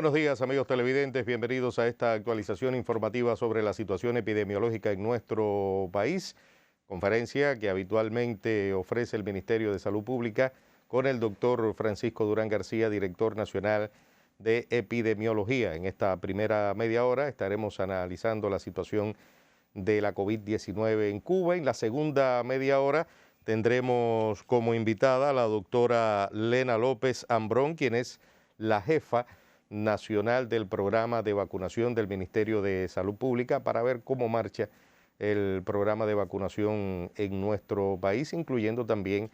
Buenos días, amigos televidentes. Bienvenidos a esta actualización informativa sobre la situación epidemiológica en nuestro país. Conferencia que habitualmente ofrece el Ministerio de Salud Pública con el doctor Francisco Durán García, director nacional de epidemiología. En esta primera media hora estaremos analizando la situación de la COVID-19 en Cuba. En la segunda media hora tendremos como invitada a la doctora Lena López Ambrón, quien es la jefa nacional del programa de vacunación del Ministerio de Salud Pública, para ver cómo marcha el programa de vacunación en nuestro país, incluyendo también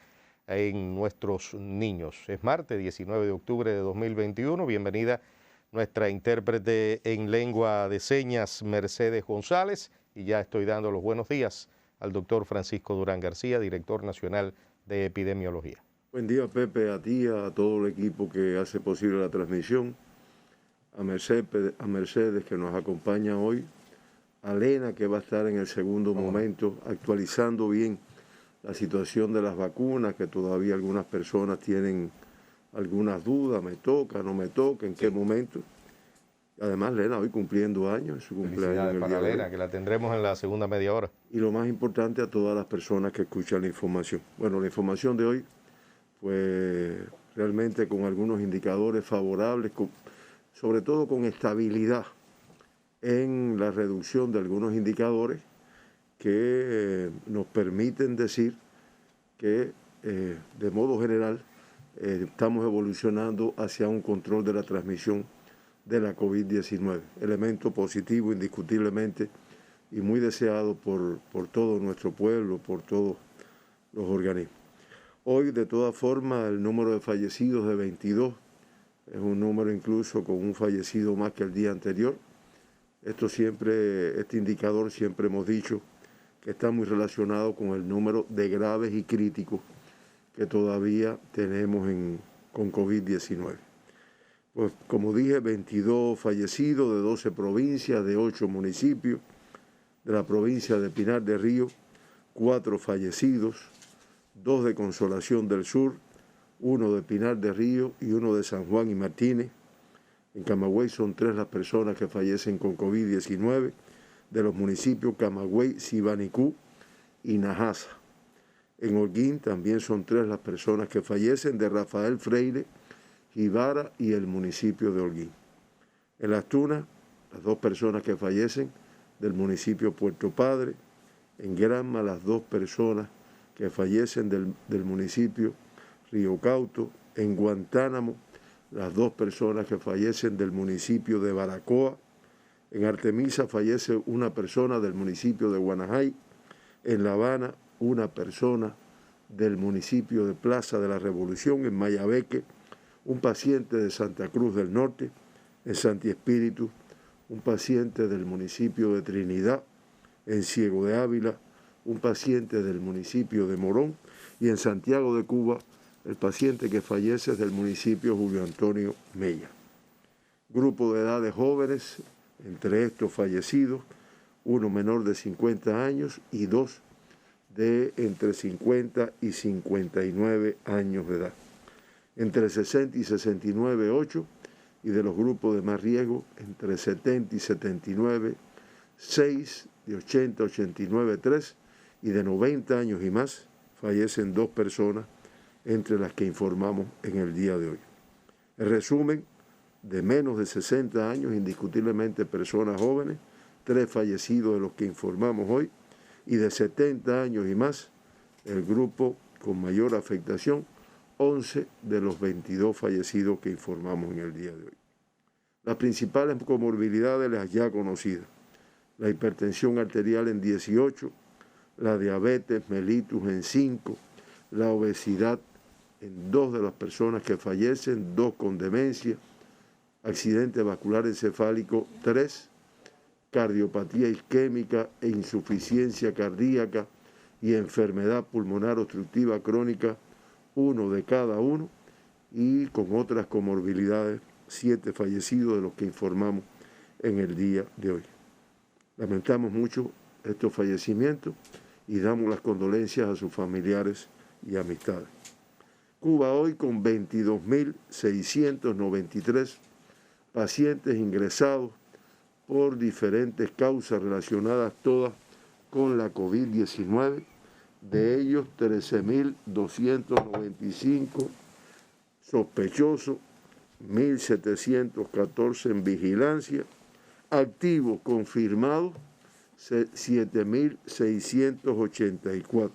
en nuestros niños. Es martes 19 de octubre de 2021. Bienvenida nuestra intérprete en lengua de señas, Mercedes González, y ya estoy dando los buenos días al doctor Francisco Durán García, director nacional de epidemiología. Buen día, Pepe, a ti, a todo el equipo que hace posible la transmisión, a Mercedes que nos acompaña hoy, a Lena que va a estar en el segundo momento actualizando bien la situación de las vacunas, que todavía algunas personas tienen algunas dudas, me toca, no me toca, en qué momento. Además, Lena hoy cumpliendo años, su cumpleaños. Felicidades para Lena, que la tendremos en la segunda media hora. Y lo más importante, a todas las personas que escuchan la información. Bueno, la información de hoy fue realmente con algunos indicadores favorables, sobre todo con estabilidad en la reducción de algunos indicadores que nos permiten decir que de modo general estamos evolucionando hacia un control de la transmisión de la COVID-19, elemento positivo indiscutiblemente y muy deseado por todo nuestro pueblo, por todos los organismos. Hoy, de todas formas, el número de fallecidos de 22 es un número incluso con un fallecido más que el día anterior. Este indicador siempre hemos dicho que está muy relacionado con el número de graves y críticos que todavía tenemos con COVID-19. Pues como dije, 22 fallecidos de 12 provincias, de 8 municipios, de la provincia de Pinar del Río, 4 fallecidos, 2 de Consolación del Sur, 1 de Pinar del Río y 1 de San Juan y Martínez. En Camagüey son 3 las personas que fallecen con COVID-19, de los municipios Camagüey, Sibanicú y Najasa. En Holguín también son 3 las personas que fallecen, de Rafael Freire, Jibara y el municipio de Holguín. En Las Tunas, las 2 personas que fallecen del municipio Puerto Padre. En Granma, las 2 personas que fallecen del municipio Río Cauto. En Guantánamo, las 2 personas que fallecen del municipio de Baracoa. En Artemisa fallece una persona del municipio de Guanajay. En La Habana, una persona del municipio de Plaza de la Revolución. En Mayabeque, un paciente de Santa Cruz del Norte. En Santi Espíritu, un paciente del municipio de Trinidad. En Ciego de Ávila, un paciente del municipio de Morón. Y en Santiago de Cuba, el paciente que fallece es del municipio Julio Antonio Mella. Grupo de edades jóvenes, entre estos fallecidos, 1 menor de 50 años y 2 de entre 50 y 59 años de edad. Entre 60 y 69, 8, y de los grupos de más riesgo, entre 70 y 79, 6, de 80 a 89, 3, y de 90 años y más, fallecen 2 personas, entre las que informamos en el día de hoy. En resumen, de menos de 60 años, indiscutiblemente personas jóvenes, 3 fallecidos de los que informamos hoy, y de 70 años y más, el grupo con mayor afectación, 11 de los 22 fallecidos que informamos en el día de hoy. Las principales comorbilidades las ya conocidas: la hipertensión arterial en 18, la diabetes mellitus en 5, la obesidad en 2 de las personas que fallecen, 2 con demencia, accidente vascular encefálico 3, cardiopatía isquémica e insuficiencia cardíaca y enfermedad pulmonar obstructiva crónica, 1 de cada uno, y con otras comorbilidades, 7 fallecidos de los que informamos en el día de hoy. Lamentamos mucho estos fallecimientos y damos las condolencias a sus familiares y amistades. Cuba hoy con 22.693 pacientes ingresados por diferentes causas relacionadas todas con la COVID-19, de ellos 13.295 sospechosos, 1.714 en vigilancia, activos confirmados 7.684.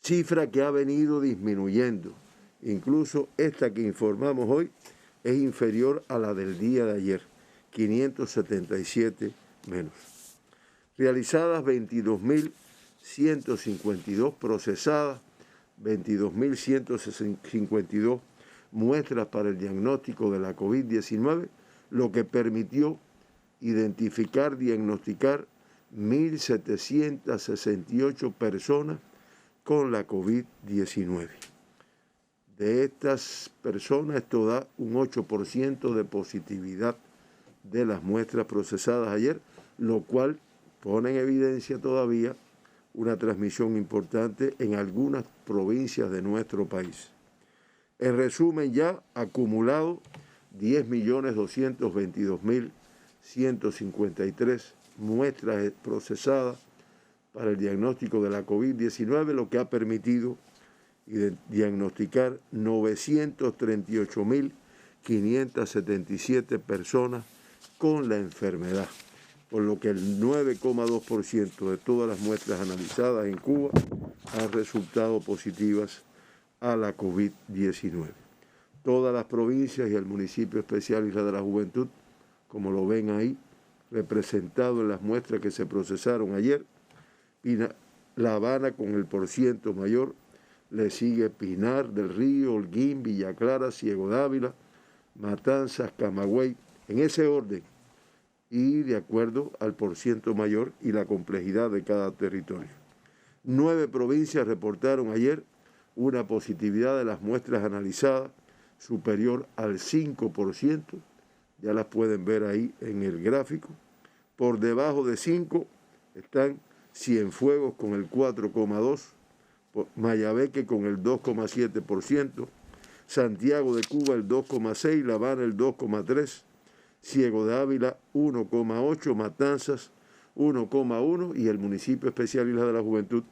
Cifra que ha venido disminuyendo. Incluso esta que informamos hoy es inferior a la del día de ayer, 577 menos. Realizadas 22.152 procesadas, 22.152 muestras para el diagnóstico de la COVID-19, lo que permitió identificar, diagnosticar 1.768 personas con la COVID-19. De estas personas, esto da un 8% de positividad de las muestras procesadas ayer, lo cual pone en evidencia todavía una transmisión importante en algunas provincias de nuestro país. En resumen, ya acumulado 10.222.153 muestras procesadas para el diagnóstico de la COVID-19, lo que ha permitido diagnosticar 938.577 personas con la enfermedad, por lo que el 9,2% de todas las muestras analizadas en Cuba han resultado positivas a la COVID-19. Todas las provincias y el municipio especial Isla de la Juventud, como lo ven ahí, representado en las muestras que se procesaron ayer. La Habana con el % mayor, le sigue Pinar del Río, Holguín, Villa Clara, Ciego Dávila, Matanzas, Camagüey, en ese orden y de acuerdo al % mayor y la complejidad de cada territorio. 9 provincias reportaron ayer una positividad de las muestras analizadas superior al 5%, ya las pueden ver ahí en el gráfico. Por debajo de 5 están Cienfuegos con el 4,2%, Mayabeque con el 2,7%, Santiago de Cuba el 2,6%, La Habana el 2,3%, Ciego de Ávila 1,8%, Matanzas 1,1% y el municipio especial Isla de la Juventud,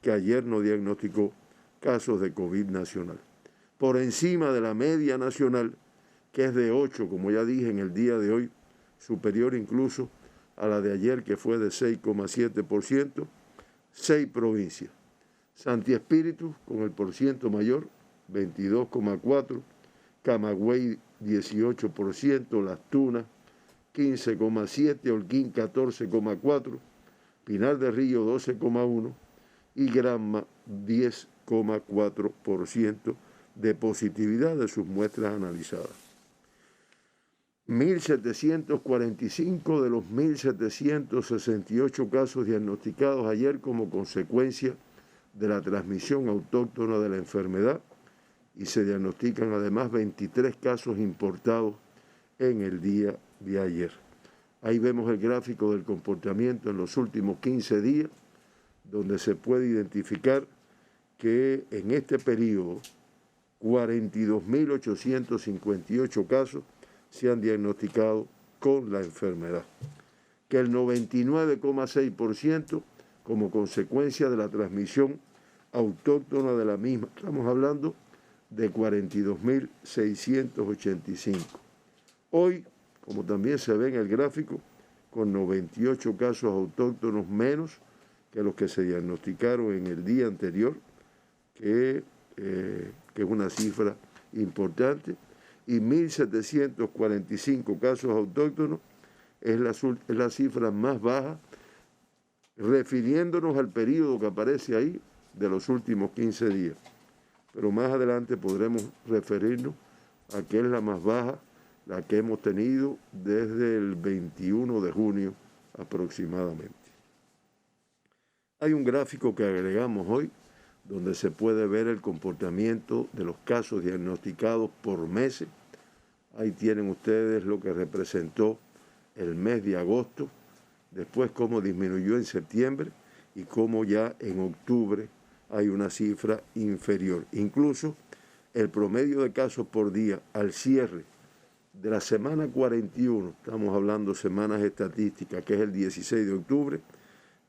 que ayer no diagnosticó casos de COVID nacional. Por encima de la media nacional, que es de 8, como ya dije en el día de hoy, superior incluso a la de ayer, que fue de 6,7%, 6 provincias. Santi Espíritu, con el % mayor, 22,4%, Camagüey 18%, Las Tunas 15,7%, Holguín 14,4%, Pinar del Río 12,1% y Granma 10,4% de positividad de sus muestras analizadas. 1.745 de los 1.768 casos diagnosticados ayer como consecuencia de la transmisión autóctona de la enfermedad, y se diagnostican además 23 casos importados en el día de ayer. Ahí vemos el gráfico del comportamiento en los últimos 15 días, donde se puede identificar que en este periodo 42.858 casos se han diagnosticado con la enfermedad, que el 99,6% como consecuencia de la transmisión autóctona de la misma. Estamos hablando de 42.685. Hoy, como también se ve en el gráfico, con 98 casos autóctonos menos que los que se diagnosticaron en el día anterior, que es una cifra importante, y 1.745 casos autóctonos es la cifra más baja, refiriéndonos al periodo que aparece ahí de los últimos 15 días. Pero más adelante podremos referirnos a que es la más baja, la que hemos tenido desde el 21 de junio aproximadamente. Hay un gráfico que agregamos hoy donde se puede ver el comportamiento de los casos diagnosticados por meses. Ahí tienen ustedes lo que representó el mes de agosto, después cómo disminuyó en septiembre y cómo ya en octubre hay una cifra inferior. Incluso el promedio de casos por día al cierre de la semana 41, estamos hablando semanas estadísticas, que es el 16 de octubre,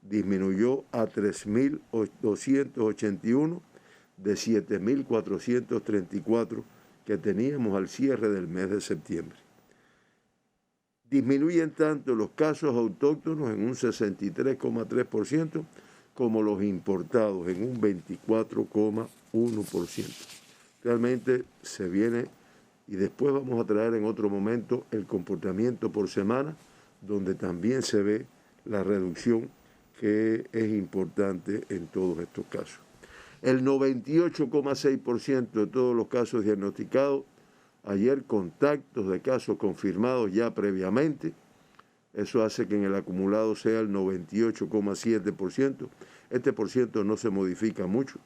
disminuyó a 3.281 de 7.434 que teníamos al cierre del mes de septiembre. Disminuyen tanto los casos autóctonos en un 63,3% como los importados en un 24,1%. Realmente se viene, y después vamos a traer en otro momento el comportamiento por semana, donde también se ve la reducción que es importante en todos estos casos. El 98,6% de todos los casos diagnosticados, ayer contactos de casos confirmados ya previamente, eso hace que en el acumulado sea el 98,7%. Este por ciento no se modifica mucho.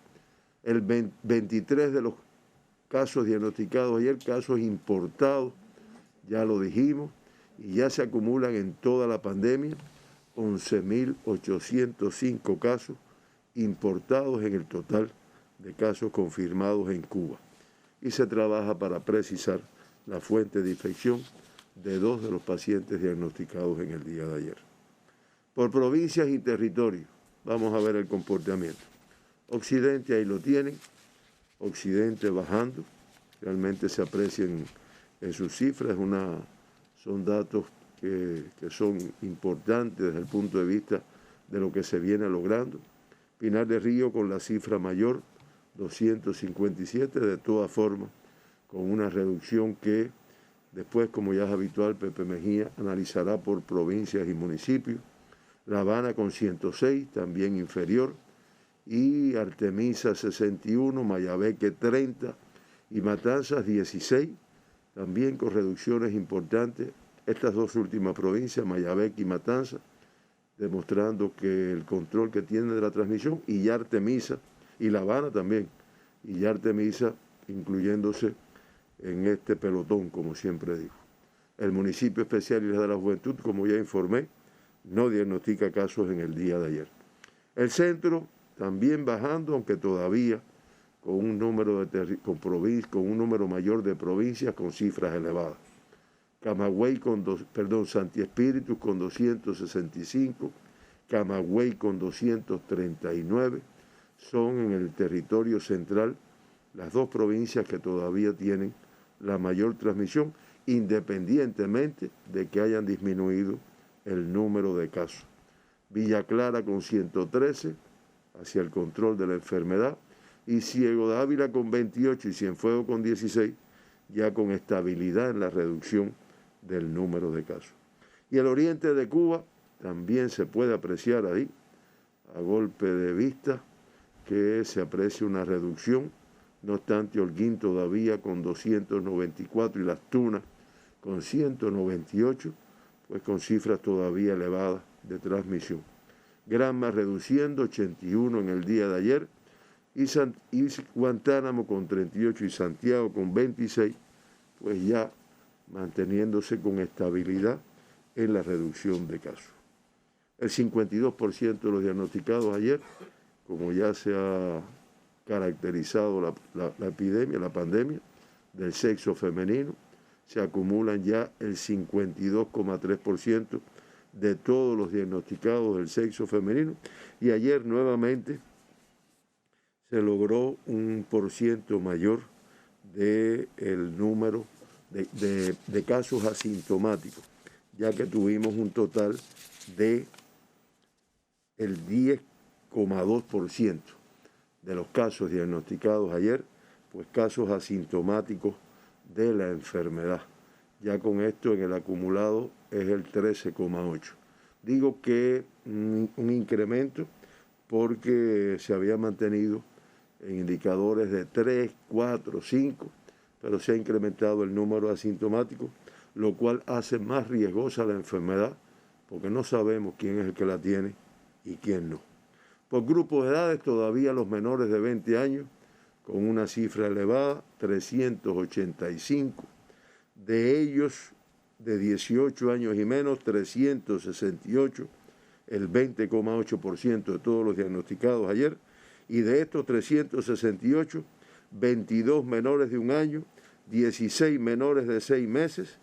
El 23 de los casos diagnosticados ayer, casos importados, ya lo dijimos, y ya se acumulan en toda la pandemia 11.805 casos importados en el total de casos confirmados en Cuba. Y se trabaja para precisar la fuente de infección de 2 de los pacientes diagnosticados en el día de ayer. Por provincias y territorios, vamos a ver el comportamiento. Occidente, ahí lo tienen, Occidente bajando, realmente se aprecian en sus cifras, son datos que son importantes desde el punto de vista de lo que se viene logrando. Pinar del Río con la cifra mayor, 257, de todas formas, con una reducción que después, como ya es habitual, Pepe Mejía analizará por provincias y municipios. La Habana con 106, también inferior, y Artemisa 61, Mayabeque 30 y Matanzas 16, también con reducciones importantes. Estas dos últimas provincias, Mayabeque y Matanzas, demostrando que el control que tiene de la transmisión, y ya Artemisa, y La Habana también, y ya Artemisa incluyéndose en este pelotón, como siempre digo. El municipio especial Isla de la Juventud, como ya informé, no diagnostica casos en el día de ayer. El centro también bajando, aunque todavía con un número mayor de provincias con cifras elevadas. Camagüey Santi Espíritus con 265, Camagüey con 239, son en el territorio central las dos provincias que todavía tienen la mayor transmisión, independientemente de que hayan disminuido el número de casos. Villa Clara con 113, hacia el control de la enfermedad, y Ciego de Ávila con 28 y Cienfuegos con 16, ya con estabilidad en la reducción del número de casos. Y el oriente de Cuba también se puede apreciar ahí, a golpe de vista, que se aprecia una reducción. No obstante, Holguín todavía con 294 y Las Tunas con 198, pues con cifras todavía elevadas de transmisión. Granma reduciendo, 81 en el día de ayer, y Guantánamo con 38 y Santiago con 26, pues ya manteniéndose con estabilidad en la reducción de casos. El 52% de los diagnosticados ayer, como ya se ha caracterizado la epidemia, la pandemia, del sexo femenino, se acumulan ya el 52,3% de todos los diagnosticados del sexo femenino, y ayer nuevamente se logró un % mayor del número de casos asintomáticos, ya que tuvimos un total de el 10,2% de los casos diagnosticados ayer, pues casos asintomáticos de la enfermedad. Ya con esto en el acumulado es el 13,8%. Digo que un incremento porque se había mantenido en indicadores de 3, 4, 5, pero se ha incrementado el número de asintomáticos, lo cual hace más riesgosa la enfermedad, porque no sabemos quién es el que la tiene y quién no. Por grupos de edades, todavía los menores de 20 años, con una cifra elevada, 385. De ellos, de 18 años y menos, 368, el 20,8% de todos los diagnosticados ayer. Y de estos 368, 22 menores de 1 año, 16 menores de 6 meses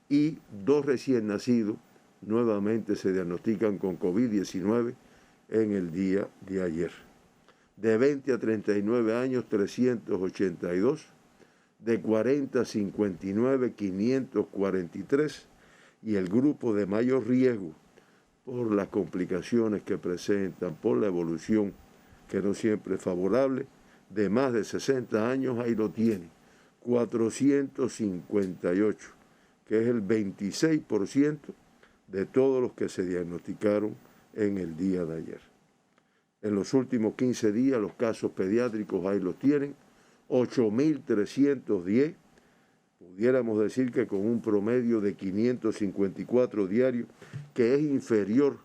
y 2 recién nacidos nuevamente se diagnostican con COVID-19 en el día de ayer. De 20 a 39 años, 382, de 40 a 59, 543, y el grupo de mayor riesgo por las complicaciones que presentan, por la evolución que no siempre es favorable, de más de 60 años, ahí lo tiene, 458, que es el 26% de todos los que se diagnosticaron en el día de ayer. En los últimos 15 días los casos pediátricos ahí los tienen, 8.310, pudiéramos decir que con un promedio de 554 diarios, que es inferior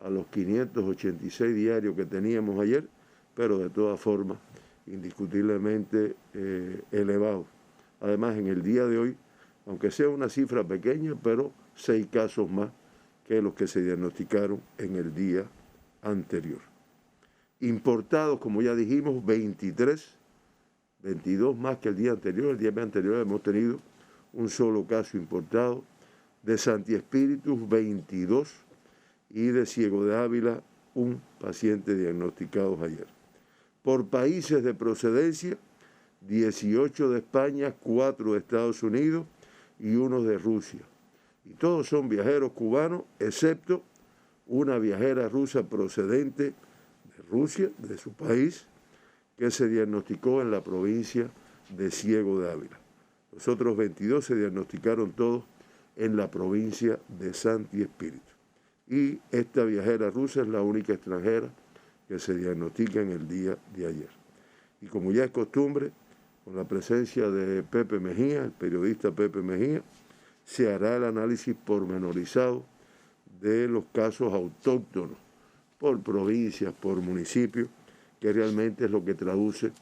a los 586 diarios que teníamos ayer, pero de todas formas indiscutiblemente elevado. Además, en el día de hoy, aunque sea una cifra pequeña, pero 6 casos más que los que se diagnosticaron en el día anterior. Importados, como ya dijimos, 23, 22 más que el día anterior. El día anterior hemos tenido un solo caso importado. De Santi Espíritus, 22, y de Ciego de Ávila, un paciente diagnosticado ayer. Por países de procedencia, 18 de España, 4 de Estados Unidos y 1 de Rusia. Y todos son viajeros cubanos, excepto una viajera rusa procedente de Rusia, de su país, que se diagnosticó en la provincia de Ciego de Ávila. Los otros 22 se diagnosticaron todos en la provincia de Santi Espíritu. Y esta viajera rusa es la única extranjera que se diagnostica en el día de ayer. Y como ya es costumbre, con la presencia de Pepe Mejía, el periodista Pepe Mejía, se hará el análisis pormenorizado de los casos autóctonos, por provincias, por municipios, que realmente es lo que traduce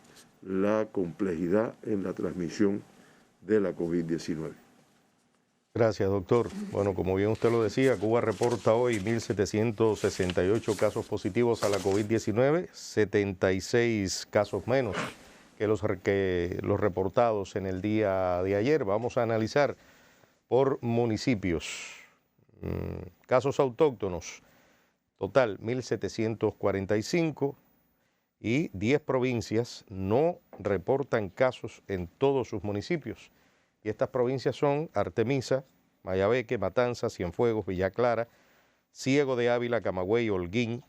la complejidad en la transmisión de la COVID-19. Gracias, doctor. Bueno, como bien usted lo decía, Cuba reporta hoy 1.768 casos positivos a la COVID-19, 76 casos menos que los reportados en el día de ayer. Vamos a analizar por municipios. Casos autóctonos, total 1.745, y 10 provincias no reportan casos en todos sus municipios. Y estas provincias son Artemisa, Mayabeque, Matanzas, Cienfuegos, Villa Clara, Ciego de Ávila, Camagüey, Holguín,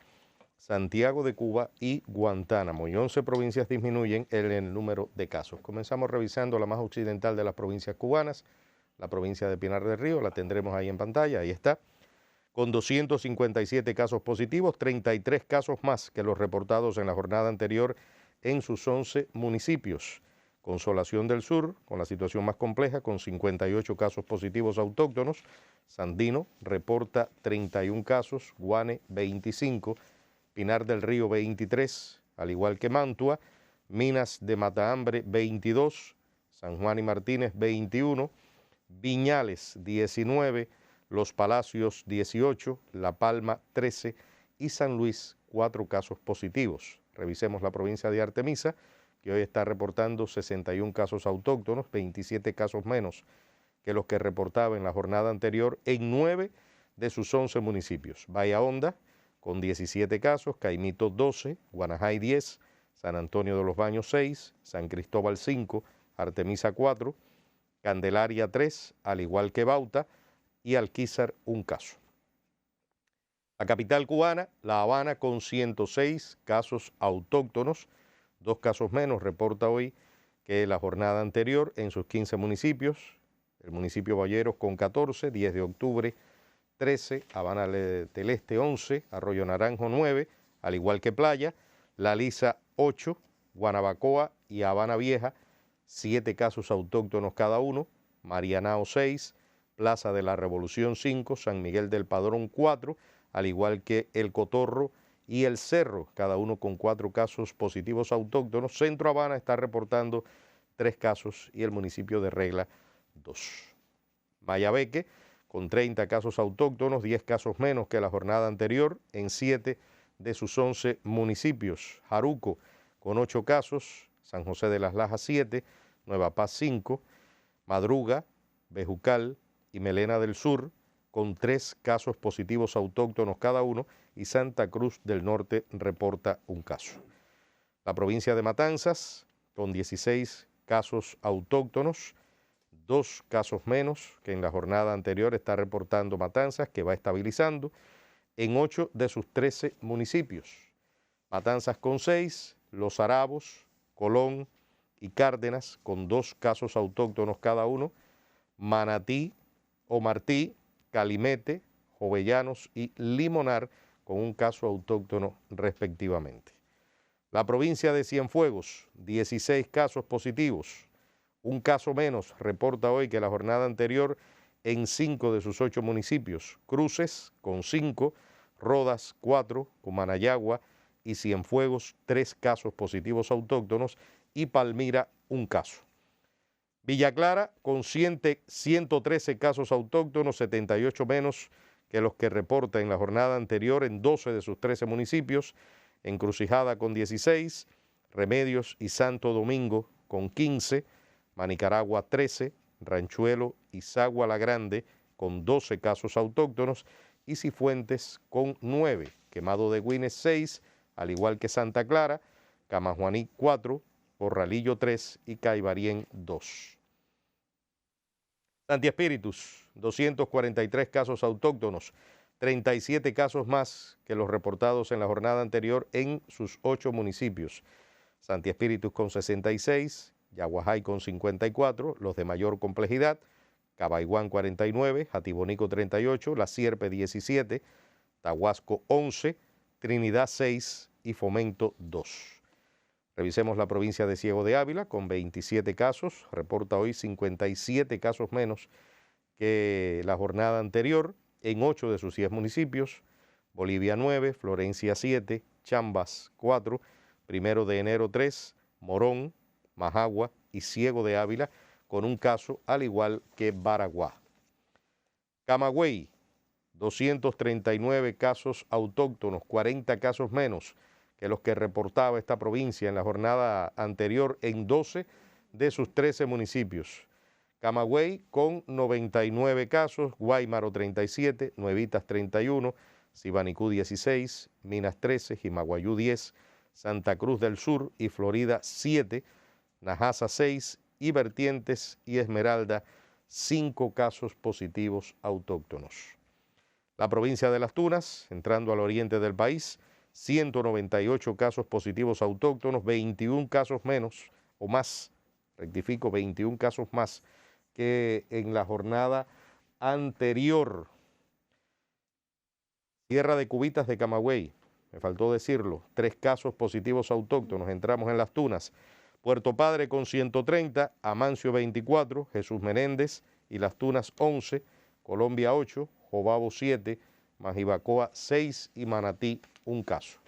Santiago de Cuba y Guantánamo. Y 11 provincias disminuyen el número de casos. Comenzamos revisando la más occidental de las provincias cubanas, la provincia de Pinar del Río. La tendremos ahí en pantalla, ahí está, con 257 casos positivos, 33 casos más que los reportados en la jornada anterior en sus 11 municipios. Consolación del Sur, con la situación más compleja, con 58 casos positivos autóctonos. Sandino reporta 31 casos, Guane 25, Pinar del Río 23, al igual que Mantua, Minas de Matahambre 22, San Juan y Martínez 21, Viñales 19, Los Palacios 18, La Palma 13 y San Luis 4 casos positivos. Revisemos la provincia de Artemisa, que hoy está reportando 61 casos autóctonos, 27 casos menos que los que reportaba en la jornada anterior en 9 de sus 11 municipios. Bahía Honda con 17 casos, Caimito 12, Guanajay 10, San Antonio de los Baños 6, San Cristóbal 5, Artemisa 4, Candelaria 3, al igual que Bauta, y Alquízar 1 caso. La capital cubana, La Habana, con 106 casos autóctonos, 2 casos menos reporta hoy que la jornada anterior en sus 15 municipios. El municipio Balleros con 14, 10 de octubre 13, Habana del Este 11, Arroyo Naranjo 9, al igual que Playa, La Lisa 8, Guanabacoa y Habana Vieja 7 casos autóctonos cada uno, Marianao 6, Plaza de la Revolución 5, San Miguel del Padrón 4, al igual que El Cotorro y El Cerro, cada uno con 4 casos positivos autóctonos. Centro Habana está reportando 3 casos y el municipio de Regla 2. Mayabeque con 30 casos autóctonos, 10 casos menos que la jornada anterior en 7 de sus 11 municipios. Jaruco con 8 casos, San José de las Lajas 7, Nueva Paz 5, Madruga, Bejucal y Melena del Sur, con 3 casos positivos autóctonos cada uno, y Santa Cruz del Norte reporta un caso. La provincia de Matanzas, con 16 casos autóctonos, 2 casos menos que en la jornada anterior está reportando Matanzas, que va estabilizando en 8 de sus 13 municipios. Matanzas con 6, Los Arabos, Colón y Cárdenas con 2 casos autóctonos cada uno, Manatí o Martí, Calimete, Jovellanos y Limonar con un caso autóctono respectivamente. La provincia de Cienfuegos, 16 casos positivos, un caso menos reporta hoy que la jornada anterior en 5 de sus 8 municipios. Cruces con 5, Rodas 4, Cumanayagua y Cienfuegos 3 casos positivos autóctonos y Palmira un caso. Villa Clara con 113 casos autóctonos, 78 menos que los que reporta en la jornada anterior en 12 de sus 13 municipios. Encrucijada con 16, Remedios y Santo Domingo con 15, Manicaragua 13, Ranchuelo y Sagua la Grande con 12 casos autóctonos y Cifuentes con 9, Quemado de Güines 6, al igual que Santa Clara, Camajuaní 4, Corralillo 3 y Caibarien 2. Santi Espíritus, 243 casos autóctonos, 37 casos más que los reportados en la jornada anterior en sus 8 municipios. Santi Espíritus con 66, Yaguajay con 54, los de mayor complejidad, Cabaiguán 49, Jatibonico 38, La Sierpe 17, Tahuasco 11, Trinidad 6 y Fomento 2. Revisemos la provincia de Ciego de Ávila con 27 casos, reporta hoy 57 casos menos que la jornada anterior en 8 de sus 10 municipios. Bolivia 9, Florencia 7, Chambas 4, 1 de enero 3, Morón, Majagua y Ciego de Ávila con un caso, al igual que Baraguá. Camagüey, 239 casos autóctonos, 40 casos menos que los que reportaba esta provincia en la jornada anterior en 12 de sus 13 municipios. Camagüey con 99 casos, Guaymaro 37, Nuevitas 31, Sibanicú 16, Minas 13, Jimaguayú 10, Santa Cruz del Sur y Florida 7, Najasa 6 y Vertientes y Esmeralda 5 casos positivos autóctonos. La provincia de Las Tunas, entrando al oriente del país, 198 casos positivos autóctonos, 21 casos menos o más, rectifico, 21 casos más que en la jornada anterior. Sierra de Cubitas de Camagüey, me faltó decirlo, 3 casos positivos autóctonos, entramos en Las Tunas. Puerto Padre con 130, Amancio 24, Jesús Menéndez y Las Tunas 11, Colombia 8, Jobabo 7, Majibacoa 6 y Manatí 1 caso.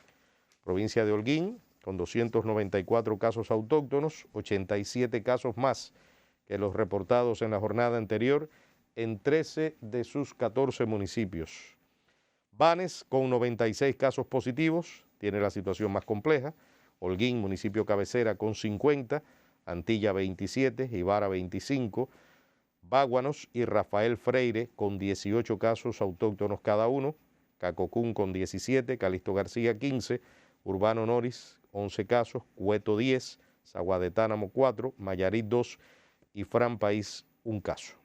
Provincia de Holguín con 294 casos autóctonos, 87 casos más que los reportados en la jornada anterior en 13 de sus 14 municipios. Banes con 96 casos positivos, tiene la situación más compleja. Holguín, municipio cabecera, con 50, Antilla 27, Jibara 25, Báguanos y Rafael Freire con 18 casos autóctonos cada uno, Cacocún con 17, Calixto García 15, Urbano Noris 11 casos, Cueto 10, Sagua de Tánamo 4, Mayarit 2 y Fran País 1 caso.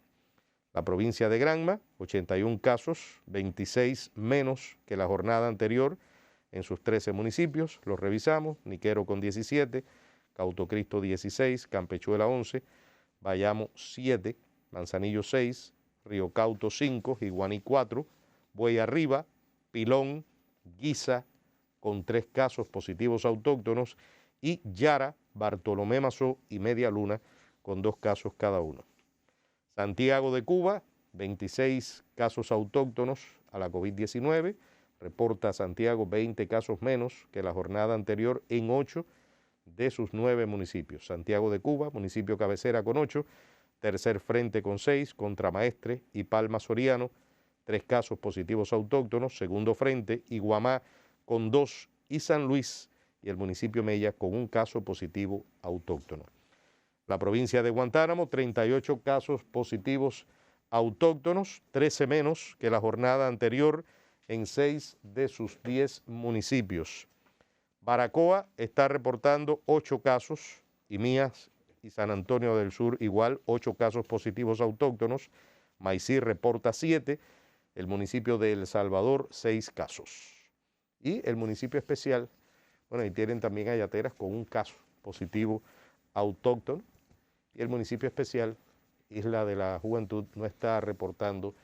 La provincia de Granma, 81 casos, 26 menos que la jornada anterior en sus 13 municipios. Los revisamos: Niquero con 17, Cautocristo 16, Campechuela 11, Bayamo 7, Manzanillo 6, Río Cauto 5, Jiguaní 4, Buey Arriba, Pilón, Guisa con 3 casos positivos autóctonos y Yara, Bartolomé Mazó y Media Luna con 2 casos cada uno. Santiago de Cuba, 26 casos autóctonos a la COVID-19, reporta Santiago 20 casos menos que la jornada anterior en 8 de sus 9 municipios. Santiago de Cuba, municipio cabecera con 8, Tercer Frente con 6, Contramaestre y Palma Soriano, 3 casos positivos autóctonos, Segundo Frente y Guamá con 2 y San Luis y el municipio Mella con 1 caso positivo autóctono. La provincia de Guantánamo, 38 casos positivos autóctonos, 13 menos que la jornada anterior en 6 de sus 10 municipios. Baracoa está reportando 8 casos y Mías y San Antonio del Sur igual, 8 casos positivos autóctonos. Maicí reporta 7, el municipio de El Salvador 6 casos. Y el municipio especial, bueno, y tienen también Ayateras con un caso positivo autóctono. Y el municipio especial, Isla de la Juventud, no está reportando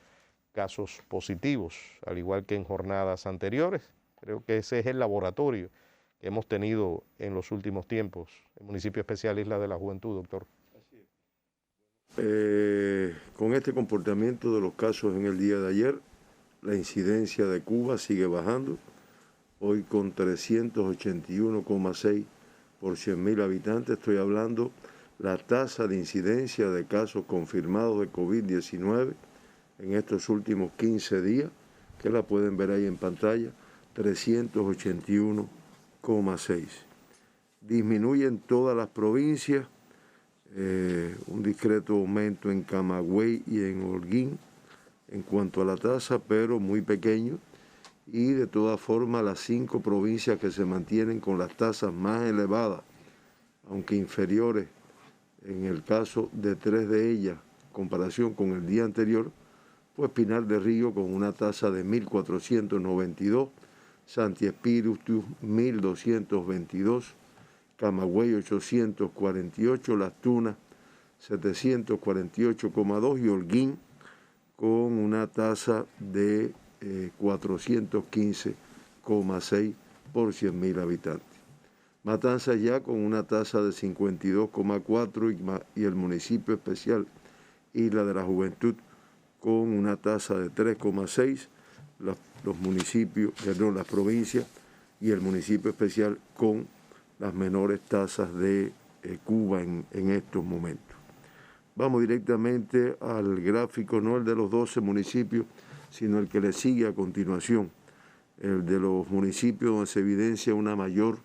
casos positivos, al igual que en jornadas anteriores. Creo que ese es el laboratorio que hemos tenido en los últimos tiempos, el municipio especial Isla de la Juventud, doctor. Con este comportamiento de los casos en el día de ayer, la incidencia de Cuba sigue bajando, hoy con 381,6 por 100.000 habitantes. Estoy hablando la tasa de incidencia de casos confirmados de COVID-19 en estos últimos 15 días, que la pueden ver ahí en pantalla, 381,6. Disminuye en todas las provincias, un discreto aumento en Camagüey y en Holguín en cuanto a la tasa, pero muy pequeño. Y de todas formas, las 5 provincias que se mantienen con las tasas más elevadas, aunque inferiores en el caso de 3 de ellas, comparación con el día anterior, pues Pinar del Río con una tasa de 1.492, Santi Espíritu 1.222, Camagüey 848, Las Tunas 748,2 y Holguín con una tasa de 415,6 por 100.000 habitantes. Matanzas ya con una tasa de 52,4 y el municipio especial Isla de la Juventud con una tasa de 3,6, los municipios, perdón, las provincias y el municipio especial con las menores tasas de Cuba en estos momentos. Vamos directamente al gráfico, no el de los 12 municipios, sino el que le sigue a continuación, el de los municipios donde se evidencia una mayor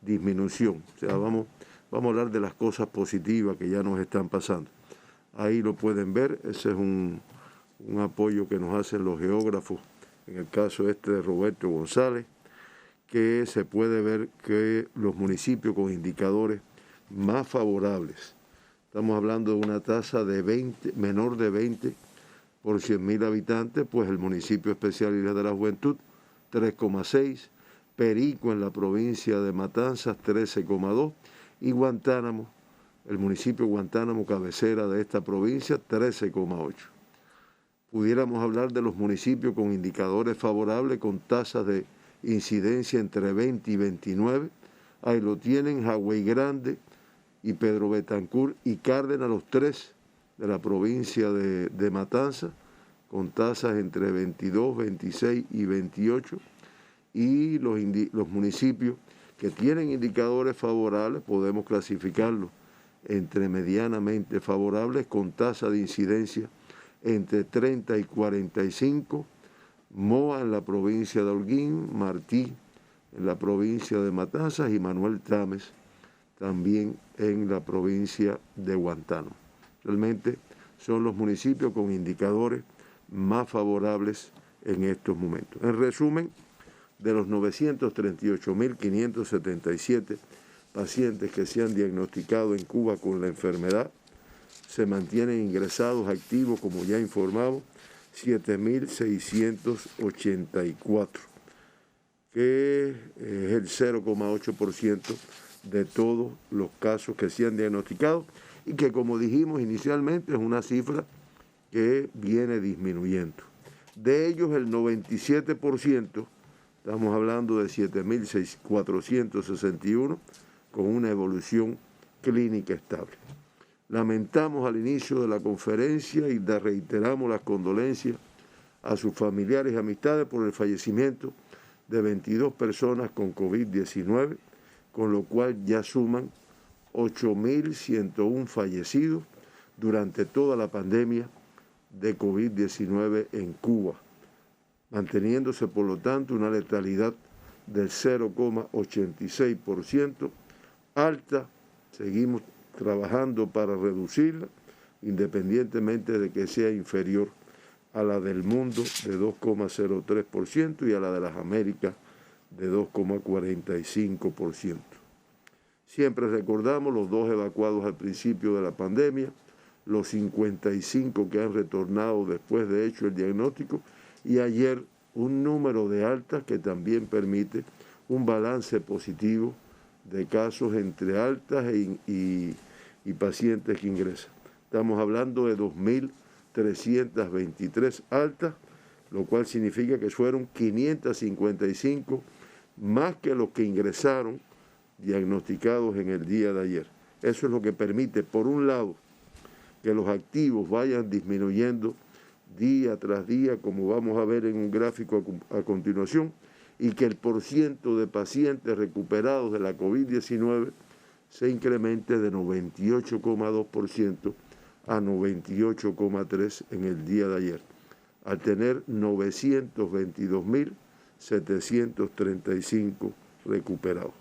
disminución. O sea, vamos a hablar de las cosas positivas que ya nos están pasando. Ahí lo pueden ver, ese es un apoyo que nos hacen los geógrafos, en el caso este de Roberto González, que se puede ver que los municipios con indicadores más favorables, estamos hablando de una tasa de 20, menor de 20 por 100.000 habitantes, pues el municipio especial Isla de la Juventud, 3,6, Perico en la provincia de Matanzas, 13,2, y Guantánamo, el municipio Guantánamo, cabecera de esta provincia, 13,8. Pudiéramos hablar de los municipios con indicadores favorables, con tasas de incidencia entre 20 y 29. Ahí lo tienen Hawái Grande y Pedro Betancur y Cárdenas, los 3 de la provincia de Matanzas, con tasas entre 22, 26 y 28. Y los municipios que tienen indicadores favorables, podemos clasificarlos entre medianamente favorables, con tasa de incidencia entre 30 y 45, Moa en la provincia de Holguín, Martí en la provincia de Matanzas y Manuel Tames también en la provincia de Guantánamo. Realmente son los municipios con indicadores más favorables en estos momentos. En resumen, de los 938.577 pacientes que se han diagnosticado en Cuba con la enfermedad, se mantienen ingresados activos, como ya informamos, 7.684, que es el 0,8% de todos los casos que se han diagnosticado y que, como dijimos inicialmente, es una cifra que viene disminuyendo. De ellos, el 97%, estamos hablando de 7.461, con una evolución clínica estable. Lamentamos al inicio de la conferencia y reiteramos las condolencias a sus familiares y amistades por el fallecimiento de 22 personas con COVID-19, con lo cual ya suman 8.101 fallecidos durante toda la pandemia de COVID-19 en Cuba, manteniéndose por lo tanto una letalidad del 0,86%, alta, seguimos trabajando para reducirla, independientemente de que sea inferior a la del mundo de 2,03% y a la de las Américas de 2,45%. Siempre recordamos los 2 evacuados al principio de la pandemia, los 55 que han retornado después de hecho el diagnóstico y ayer un número de altas que también permite un balance positivo de casos entre altas y pacientes que ingresan. Estamos hablando de 2.323 altas, lo cual significa que fueron 555 más que los que ingresaron diagnosticados en el día de ayer. Eso es lo que permite, por un lado, que los activos vayan disminuyendo día tras día, como vamos a ver en un gráfico a continuación, y que el porciento de pacientes recuperados de la COVID-19 se incremente de 98,2% a 98,3% en el día de ayer, al tener 922.735 recuperados.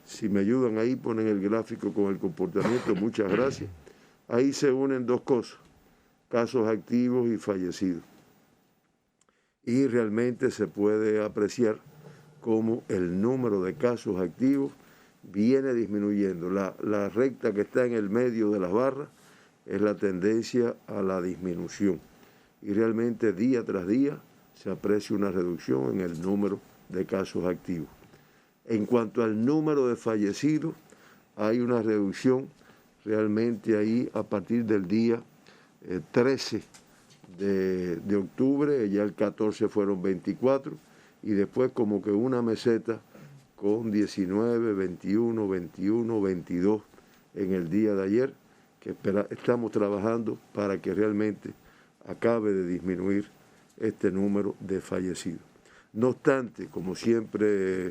Si me ayudan ahí, ponen el gráfico con el comportamiento, muchas gracias. Ahí se unen dos cosas, casos activos y fallecidos. Y realmente se puede apreciar cómo el número de casos activos viene disminuyendo. La recta que está en el medio de las barras es la tendencia a la disminución. Y realmente día tras día se aprecia una reducción en el número de casos activos. En cuanto al número de fallecidos, hay una reducción realmente ahí a partir del día 13 de octubre, ya el 14 fueron 24, y después como que una meseta con 19, 21, 21, 22 en el día de ayer, que estamos trabajando para que realmente acabe de disminuir este número de fallecidos. No obstante, como siempre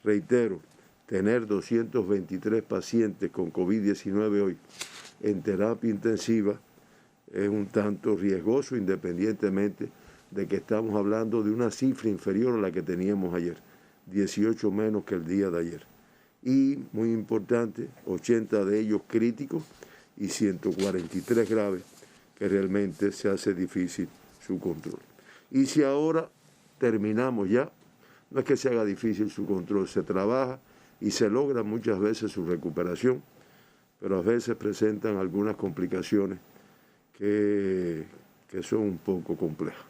reitero, tener 223 pacientes con COVID-19 hoy en terapia intensiva es un tanto riesgoso, independientemente de que estamos hablando de una cifra inferior a la que teníamos ayer, 18 menos que el día de ayer. Y, muy importante, 80 de ellos críticos y 143 graves, que realmente se hace difícil su control. Y si ahora terminamos ya, no es que se haga difícil su control, se trabaja y se logra muchas veces su recuperación, pero a veces presentan algunas complicaciones que son un poco complejas.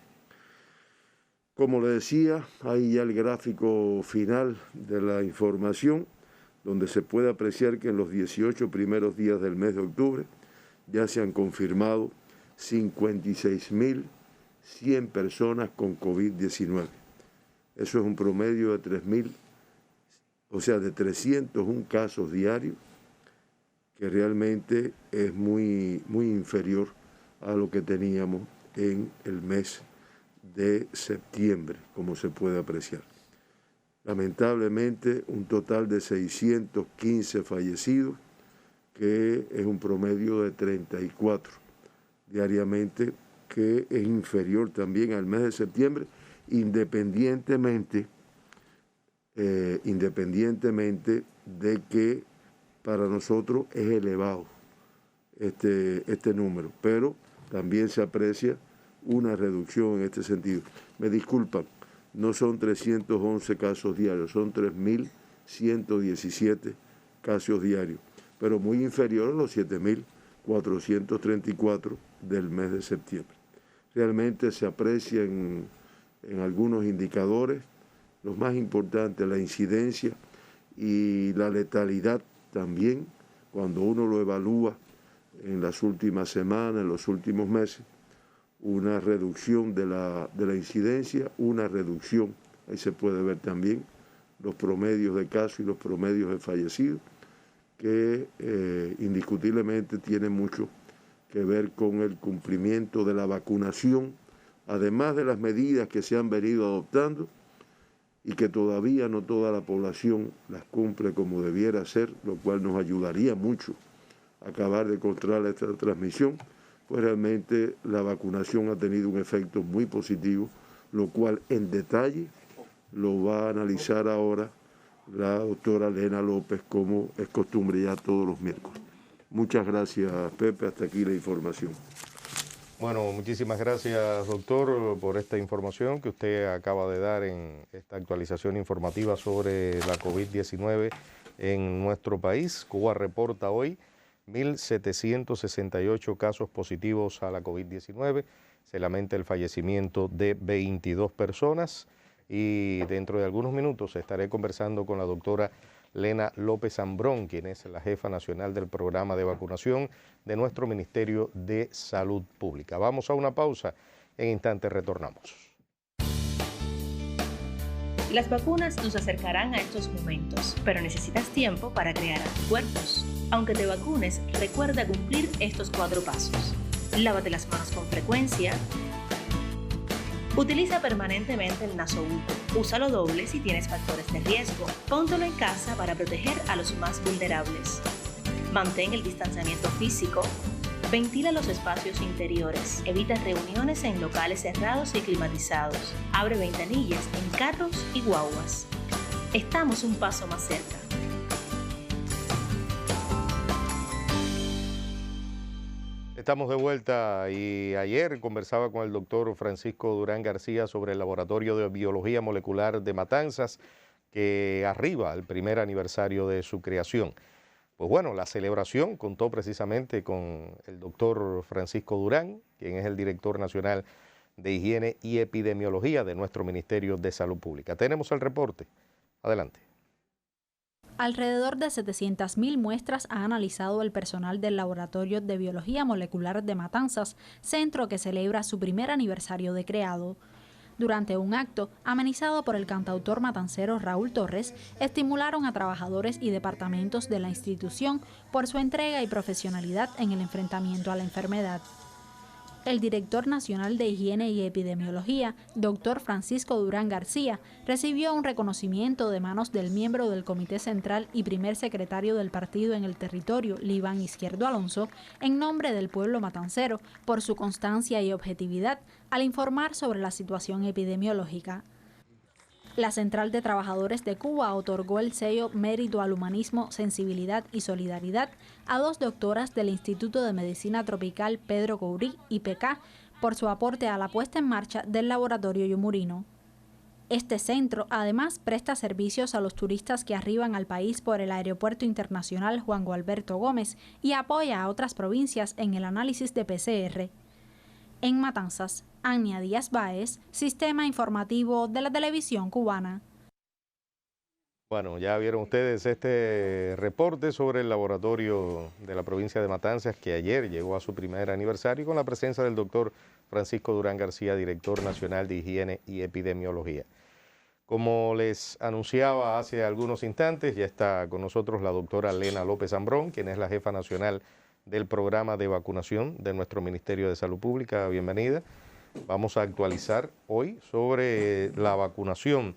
Como le decía, ahí ya el gráfico final de la información, donde se puede apreciar que en los 18 primeros días del mes de octubre ya se han confirmado 56.100 personas con COVID-19. Eso es un promedio de 301 casos diarios, que realmente es muy inferior a lo que teníamos en el mes de septiembre, como se puede apreciar. Lamentablemente, un total de 615 fallecidos, que es un promedio de 34 diariamente, que es inferior también al mes de septiembre, independientemente de que para nosotros es elevado este número, pero también se aprecia una reducción en este sentido. Me disculpan, no son 311 casos diarios, son 3.117 casos diarios, pero muy inferior a los 7.434 del mes de septiembre. Realmente se aprecia en algunos indicadores, los más importantes, la incidencia y la letalidad también, cuando uno lo evalúa en las últimas semanas, en los últimos meses, una reducción de la incidencia, una reducción, ahí se puede ver también los promedios de casos y los promedios de fallecidos, que indiscutiblemente tiene mucho que ver con el cumplimiento de la vacunación, además de las medidas que se han venido adoptando y que todavía no toda la población las cumple como debiera ser, lo cual nos ayudaría mucho a acabar de controlar esta transmisión. Pues realmente la vacunación ha tenido un efecto muy positivo, lo cual en detalle lo va a analizar ahora la doctora Lena López, como es costumbre ya todos los miércoles. Muchas gracias, Pepe. Hasta aquí la información. Bueno, muchísimas gracias, doctor, por esta información que usted acaba de dar en esta actualización informativa sobre la COVID-19 en nuestro país. Cuba reporta hoy 1.768 casos positivos a la COVID-19. Se lamenta el fallecimiento de 22 personas y dentro de algunos minutos estaré conversando con la doctora Lena López Ambrón, quien es la jefa nacional del programa de vacunación de nuestro Ministerio de Salud Pública. Vamos a una pausa, en instantes retornamos. Las vacunas nos acercarán a estos momentos, pero necesitas tiempo para crear anticuerpos. Aunque te vacunes, recuerda cumplir estos 4 pasos. Lávate las manos con frecuencia. Utiliza permanentemente el nasobuco. Úsalo doble si tienes factores de riesgo. Póntelo en casa para proteger a los más vulnerables. Mantén el distanciamiento físico. Ventila los espacios interiores. Evita reuniones en locales cerrados y climatizados. Abre ventanillas en carros y guaguas. Estamos un paso más cerca. Estamos de vuelta y ayer conversaba con el doctor Francisco Durán García sobre el Laboratorio de Biología Molecular de Matanzas, que arriba al primer aniversario de su creación. Pues bueno, la celebración contó precisamente con el doctor Francisco Durán, quien es el director nacional de Higiene y Epidemiología de nuestro Ministerio de Salud Pública. Tenemos el reporte. Adelante. Alrededor de 700.000 muestras ha analizado el personal del Laboratorio de Biología Molecular de Matanzas, centro que celebra su primer aniversario de creado. Durante un acto, amenizado por el cantautor matancero Raúl Torres, estimularon a trabajadores y departamentos de la institución por su entrega y profesionalidad en el enfrentamiento a la enfermedad. El director nacional de Higiene y Epidemiología, doctor Francisco Durán García, recibió un reconocimiento de manos del miembro del Comité Central y primer secretario del partido en el territorio, Libán Izquierdo Alonso, en nombre del pueblo matancero, por su constancia y objetividad al informar sobre la situación epidemiológica. La Central de Trabajadores de Cuba otorgó el sello Mérito al Humanismo, Sensibilidad y Solidaridad a 2 doctoras del Instituto de Medicina Tropical Pedro Courí, IPK, por su aporte a la puesta en marcha del Laboratorio Yumurino. Este centro, además, presta servicios a los turistas que arriban al país por el Aeropuerto Internacional Juan Gualberto Gómez y apoya a otras provincias en el análisis de PCR. En Matanzas, Ania Díaz Báez, Sistema Informativo de la Televisión Cubana. Bueno, ya vieron ustedes este reporte sobre el laboratorio de la provincia de Matanzas, que ayer llegó a su primer aniversario con la presencia del doctor Francisco Durán García, director nacional de Higiene y Epidemiología. Como les anunciaba hace algunos instantes, ya está con nosotros la doctora Lena López Ambrón, quien es la jefa nacional del programa de vacunación de nuestro Ministerio de Salud Pública. Bienvenida. Vamos a actualizar hoy sobre la vacunación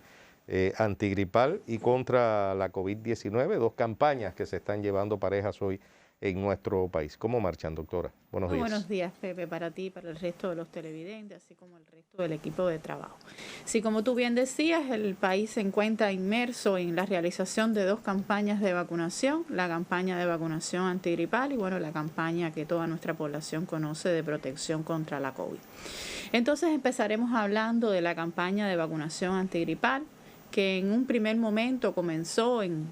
antigripal y contra la COVID-19, 2 campañas que se están llevando parejas hoy en nuestro país. ¿Cómo marchan, doctora? Buenos días. Buenos días, Pepe, para ti, para el resto de los televidentes, así como el resto del equipo de trabajo. Sí, como tú bien decías, el país se encuentra inmerso en la realización de 2 campañas de vacunación, la campaña de vacunación antigripal y, bueno, la campaña que toda nuestra población conoce de protección contra la COVID. Entonces empezaremos hablando de la campaña de vacunación antigripal, que en un primer momento comenzó el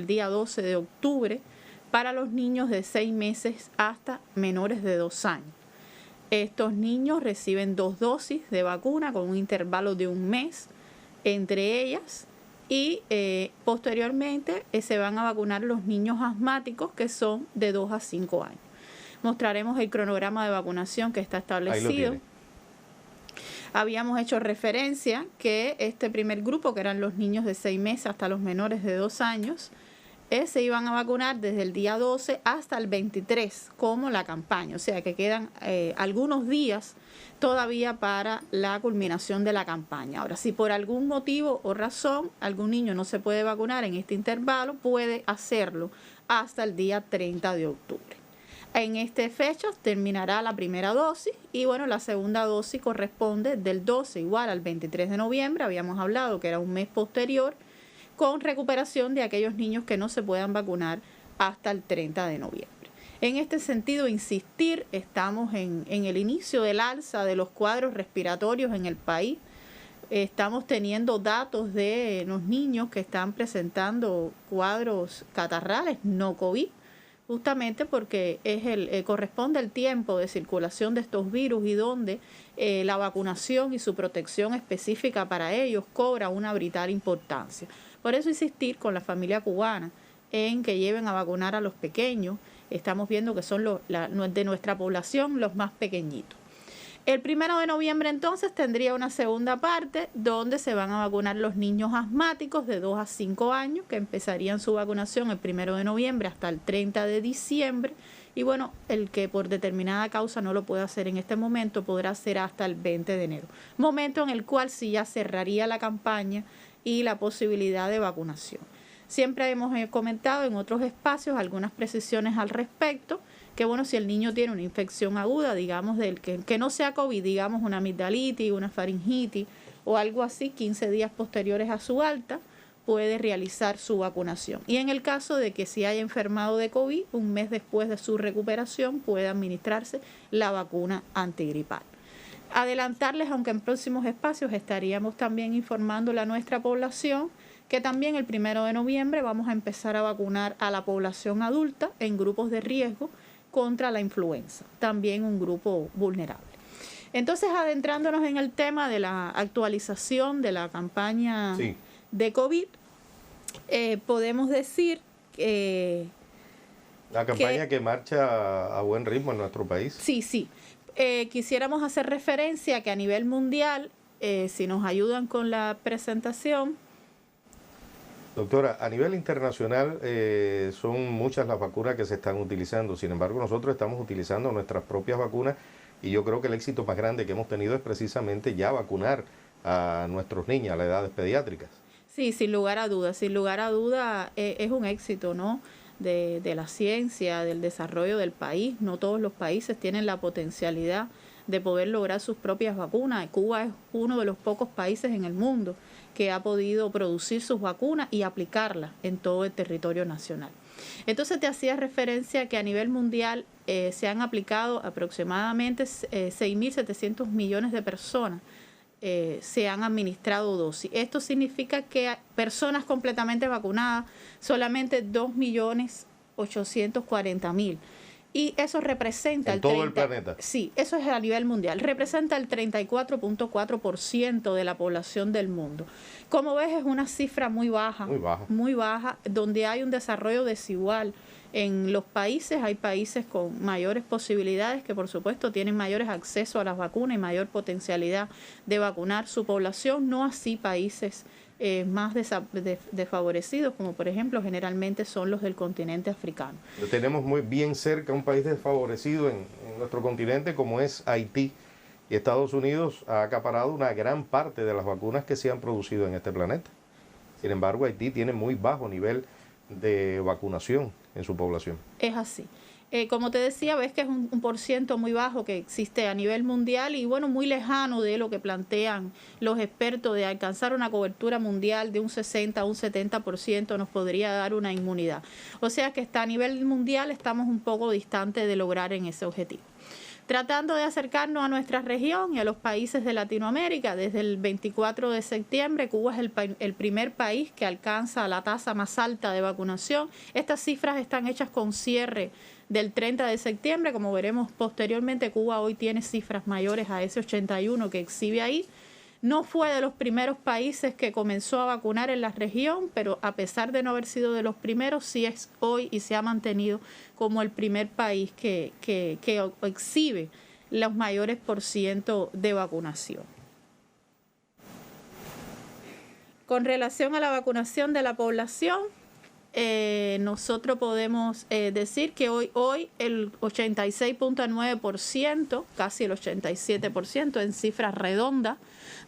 día 12 de octubre, para los niños de 6 meses hasta menores de 2 años. Estos niños reciben 2 dosis de vacuna con un intervalo de 1 mes entre ellas y posteriormente se van a vacunar los niños asmáticos, que son de 2 a 5 años. Mostraremos el cronograma de vacunación que está establecido. Habíamos hecho referencia que este primer grupo, que eran los niños de 6 meses hasta los menores de 2 años, se iban a vacunar desde el día 12 hasta el 23 como la campaña, o sea que quedan algunos días todavía para la culminación de la campaña. Ahora, si por algún motivo o razón algún niño no se puede vacunar en este intervalo, puede hacerlo hasta el día 30 de octubre. En esta fecha terminará la primera dosis y bueno, la segunda dosis corresponde del 12 igual al 23 de noviembre, habíamos hablado que era un mes posterior, con recuperación de aquellos niños que no se puedan vacunar hasta el 30 de noviembre. En este sentido, insistir, estamos en el inicio del alza de los cuadros respiratorios en el país. Estamos teniendo datos de los niños que están presentando cuadros catarrales, no COVID, justamente porque corresponde el tiempo de circulación de estos virus y donde la vacunación y su protección específica para ellos cobra una vital importancia. Por eso insistir con la familia cubana en que lleven a vacunar a los pequeños. Estamos viendo que son de nuestra población los más pequeñitos. El 1 de noviembre entonces tendría una segunda parte donde se van a vacunar los niños asmáticos de 2 a 5 años que empezarían su vacunación el 1 de noviembre hasta el 30 de diciembre. Y bueno, el que por determinada causa no lo puede hacer en este momento podrá hacer hasta el 20 de enero. Momento en el cual sí ya cerraría la campaña y la posibilidad de vacunación. Siempre hemos comentado en otros espacios algunas precisiones al respecto, que bueno, si el niño tiene una infección aguda, digamos, que no sea COVID, digamos una amigdalitis, una faringitis o algo así, 15 días posteriores a su alta, puede realizar su vacunación. Y en el caso de que si haya enfermado de COVID, un mes después de su recuperación, puede administrarse la vacuna antigripal. Adelantarles, aunque en próximos espacios estaríamos también informándole a nuestra población, que también el 1 de noviembre vamos a empezar a vacunar a la población adulta en grupos de riesgo contra la influenza, también un grupo vulnerable. Entonces, adentrándonos en el tema de la actualización de la campaña de COVID, podemos decir que... La campaña que marcha a buen ritmo en nuestro país. Sí. Quisiéramos hacer referencia a que a nivel mundial, si nos ayudan con la presentación... Doctora, a nivel internacional son muchas las vacunas que se están utilizando, sin embargo nosotros estamos utilizando nuestras propias vacunas y yo creo que el éxito más grande que hemos tenido es precisamente ya vacunar a nuestros niños a las edades pediátricas. Sí, sin lugar a dudas, es un éxito, ¿no?, de la ciencia, del desarrollo del país. No todos los países tienen la potencialidad de poder lograr sus propias vacunas. Cuba es uno de los pocos países en el mundo que ha podido producir sus vacunas y aplicarlas en todo el territorio nacional. Entonces te hacía referencia que a nivel mundial se han aplicado aproximadamente 6.700 millones de personas, se han administrado dosis. Esto significa que personas completamente vacunadas, solamente 2.840.000. Y eso representa... ¿En todo el planeta? Sí, eso es a nivel mundial. Representa el 34.4% de la población del mundo. Como ves, es una cifra muy baja. Muy baja, donde hay un desarrollo desigual. En los países hay países con mayores posibilidades que, por supuesto, tienen mayores accesos a las vacunas y mayor potencialidad de vacunar su población. No así países más desfavorecidos, como por ejemplo generalmente son los del continente africano. Tenemos muy bien cerca un país desfavorecido en nuestro continente como es Haití, y Estados Unidos ha acaparado una gran parte de las vacunas que se han producido en este planeta. Sin embargo, Haití tiene muy bajo nivel de vacunación en su población. Es así. Como te decía, ves que es un % muy bajo que existe a nivel mundial y bueno, muy lejano de lo que plantean los expertos de alcanzar una cobertura mundial de un 60 a un 70% nos podría dar una inmunidad. O sea que a nivel mundial estamos un poco distantes de lograr en ese objetivo. Tratando de acercarnos a nuestra región y a los países de Latinoamérica, desde el 24 de septiembre, Cuba es el primer país que alcanza la tasa más alta de vacunación. Estas cifras están hechas con cierre del 30 de septiembre. Como veremos posteriormente, Cuba hoy tiene cifras mayores a ese 81 que exhibe ahí. No fue de los primeros países que comenzó a vacunar en la región, pero a pesar de no haber sido de los primeros, sí es hoy y se ha mantenido como el primer país que exhibe los mayores % de vacunación. Con relación a la vacunación de la población, nosotros podemos decir que hoy el 86.9%, casi el 87% en cifras redondas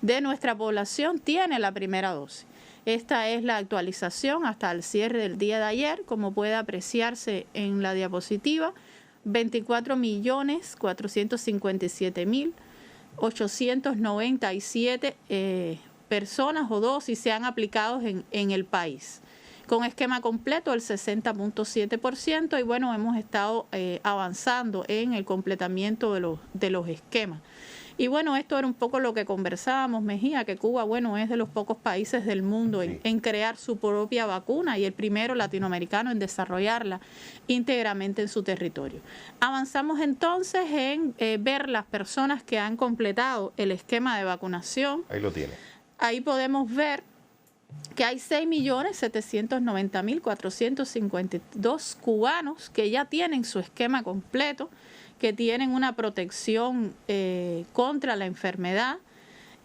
de nuestra población tiene la primera dosis. Esta es la actualización hasta el cierre del día de ayer, como puede apreciarse en la diapositiva, 24.457.897 personas o dosis se han aplicado en el país. Con esquema completo el 60.7% y bueno, hemos estado avanzando en el completamiento de los esquemas. Y bueno, esto era un poco lo que conversábamos, Mejía, que Cuba, bueno, es de los pocos países del mundo en crear su propia vacuna y el primero latinoamericano en desarrollarla íntegramente en su territorio. Avanzamos entonces en ver las personas que han completado el esquema de vacunación. Ahí lo tiene. Ahí podemos ver que hay 6.790.452 cubanos que ya tienen su esquema completo, que tienen una protección contra la enfermedad,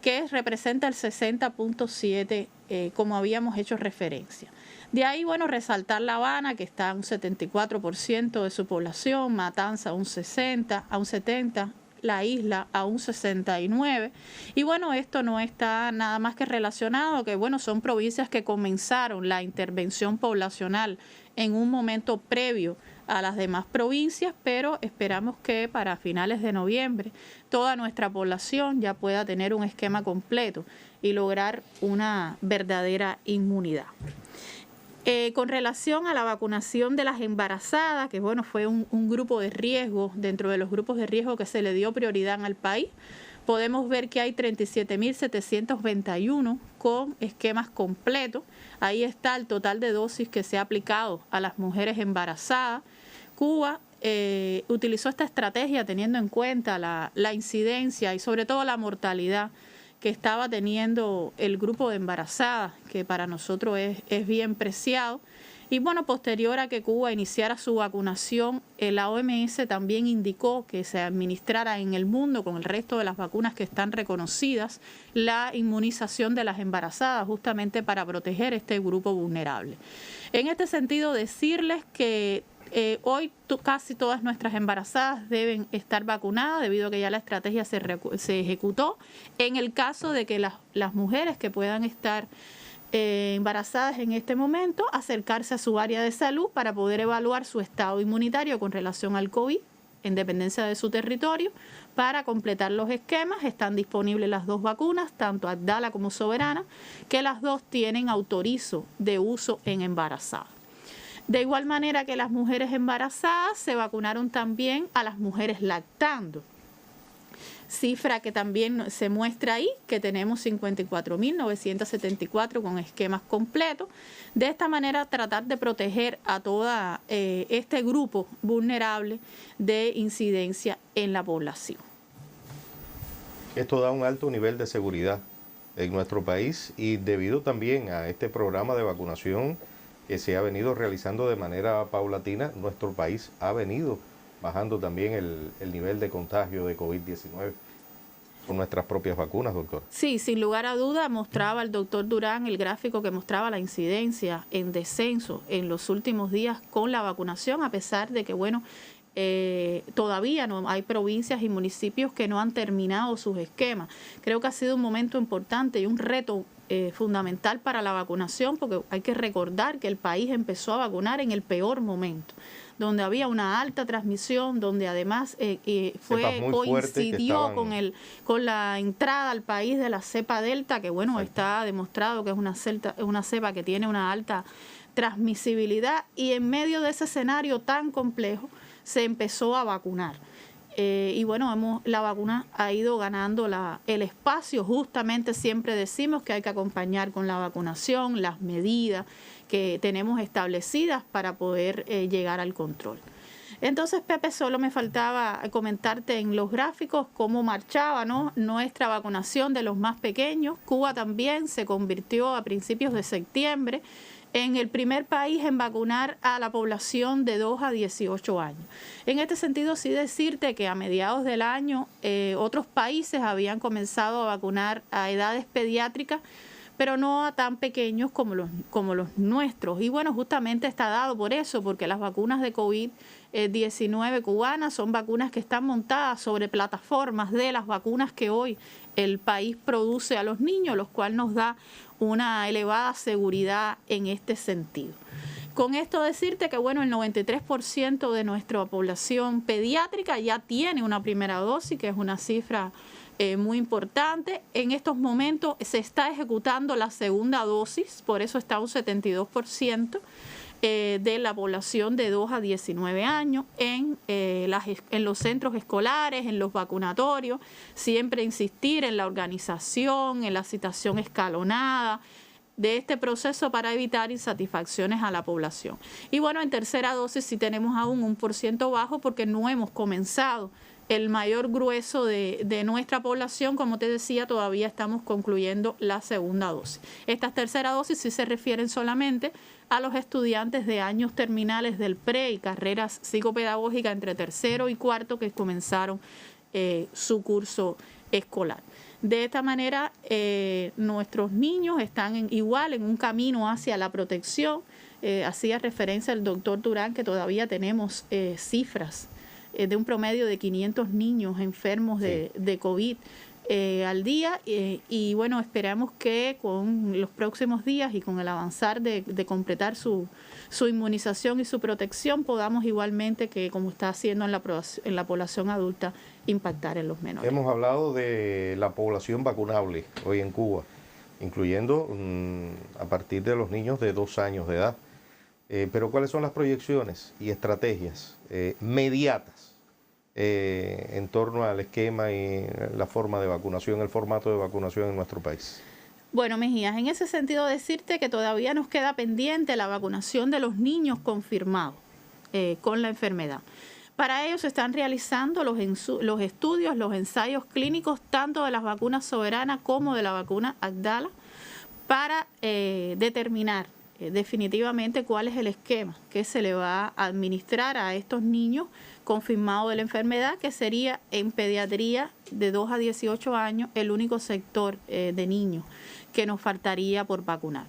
que representa el 60.7%, como habíamos hecho referencia. De ahí, bueno, resaltar La Habana, que está a un 74% de su población, Matanza a un 70%, la isla a un 69%. Y bueno, esto no está nada más que relacionado, que bueno, son provincias que comenzaron la intervención poblacional en un momento previo a las demás provincias, pero esperamos que para finales de noviembre toda nuestra población ya pueda tener un esquema completo y lograr una verdadera inmunidad. Con relación a la vacunación de las embarazadas, que bueno, fue un grupo de riesgo, dentro de los grupos de riesgo que se le dio prioridad en el país, podemos ver que hay 37.721 con esquemas completos. Ahí está el total de dosis que se ha aplicado a las mujeres embarazadas. Cuba utilizó esta estrategia teniendo en cuenta la incidencia y sobre todo la mortalidad que estaba teniendo el grupo de embarazadas, que para nosotros es bien preciado. Y bueno, posterior a que Cuba iniciara su vacunación, la OMS también indicó que se administrara en el mundo, con el resto de las vacunas que están reconocidas, la inmunización de las embarazadas, justamente para proteger este grupo vulnerable. En este sentido, decirles que hoy casi todas nuestras embarazadas deben estar vacunadas debido a que ya la estrategia se ejecutó. En el caso de que las mujeres que puedan estar embarazadas en este momento, acercarse a su área de salud para poder evaluar su estado inmunitario con relación al COVID, en dependencia de su territorio, para completar los esquemas. Están disponibles las dos vacunas, tanto Abdala como Soberana, que las dos tienen autorizo de uso en embarazadas. De igual manera que las mujeres embarazadas, se vacunaron también a las mujeres lactando. Cifra que también se muestra ahí, que tenemos 54.974 con esquemas completos. De esta manera, tratar de proteger a todo este grupo vulnerable de incidencia en la población. Esto da un alto nivel de seguridad en nuestro país y debido también a este programa de vacunación que se ha venido realizando de manera paulatina, nuestro país ha venido bajando también el nivel de contagio de COVID-19 con nuestras propias vacunas, doctor. Sí, sin lugar a duda, mostraba el doctor Durán el gráfico que mostraba la incidencia en descenso en los últimos días con la vacunación, a pesar de que, bueno, todavía no hay provincias y municipios que no han terminado sus esquemas. Creo que ha sido un momento importante y un reto fundamental para la vacunación, porque hay que recordar que el país empezó a vacunar en el peor momento, donde había una alta transmisión, donde además coincidió con la entrada al país de la cepa Delta, que bueno, está demostrado que es una cepa que tiene una alta transmisibilidad, y en medio de ese escenario tan complejo se empezó a vacunar. Y bueno, la vacuna ha ido ganando el espacio. Justamente siempre decimos que hay que acompañar con la vacunación las medidas que tenemos establecidas para poder llegar al control. Entonces, Pepe, solo me faltaba comentarte en los gráficos cómo marchaba, ¿no?, nuestra vacunación de los más pequeños. Cuba también se convirtió a principios de septiembre en el primer país en vacunar a la población de 2 a 18 años. En este sentido, sí decirte que a mediados del año otros países habían comenzado a vacunar a edades pediátricas, pero no a tan pequeños como los nuestros. Y bueno, justamente está dado por eso, porque las vacunas de COVID-19 cubanas son vacunas que están montadas sobre plataformas de las vacunas que hoy el país produce a los niños, lo cual nos da una elevada seguridad en este sentido. Con esto decirte que, bueno, el 93% de nuestra población pediátrica ya tiene una primera dosis, que es una cifra muy importante. En estos momentos se está ejecutando la segunda dosis, por eso está un 72% de la población de 2 a 19 años en los centros escolares, en los vacunatorios. Siempre insistir en la organización, en la citación escalonada de este proceso para evitar insatisfacciones a la población. Y bueno, en tercera dosis sí tenemos aún un % bajo porque no hemos comenzado. El mayor grueso de nuestra población, como te decía, todavía estamos concluyendo la segunda dosis. Estas terceras dosis sí se refieren solamente a los estudiantes de años terminales del pre y carreras psicopedagógicas entre tercero y cuarto que comenzaron su curso escolar. De esta manera, nuestros niños están igual en un camino hacia la protección. Hacía referencia el doctor Durán que todavía tenemos cifras de un promedio de 500 niños enfermos de COVID al día y bueno, esperamos que con los próximos días y con el avanzar de completar su inmunización y su protección podamos igualmente, que como está haciendo en la población adulta, impactar en los menores. Hemos hablado de la población vacunable hoy en Cuba, incluyendo a partir de los niños de 2 años de edad. Pero ¿cuáles son las proyecciones y estrategias mediatas en torno al esquema y la forma de vacunación, el formato de vacunación en nuestro país? Bueno, Mejías, en ese sentido decirte que todavía nos queda pendiente la vacunación de los niños confirmados con la enfermedad. Para ello se están realizando los estudios, los ensayos clínicos, tanto de las vacunas soberanas como de la vacuna Abdala, para determinar definitivamente cuál es el esquema que se le va a administrar a estos niños confirmados de la enfermedad, que sería en pediatría de 2 a 18 años el único sector de niños que nos faltaría por vacunar.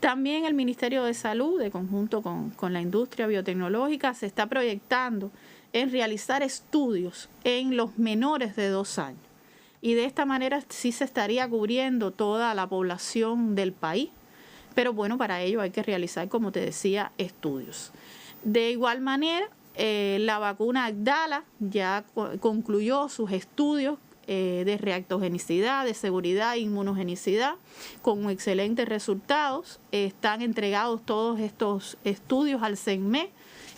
También el Ministerio de Salud, de conjunto con la industria biotecnológica, se está proyectando en realizar estudios en los menores de 2 años. Y de esta manera sí se estaría cubriendo toda la población del país. Pero bueno, para ello hay que realizar, como te decía, estudios. De igual manera, la vacuna Abdala ya concluyó sus estudios de reactogenicidad, de seguridad e inmunogenicidad con excelentes resultados. Están entregados todos estos estudios al CENME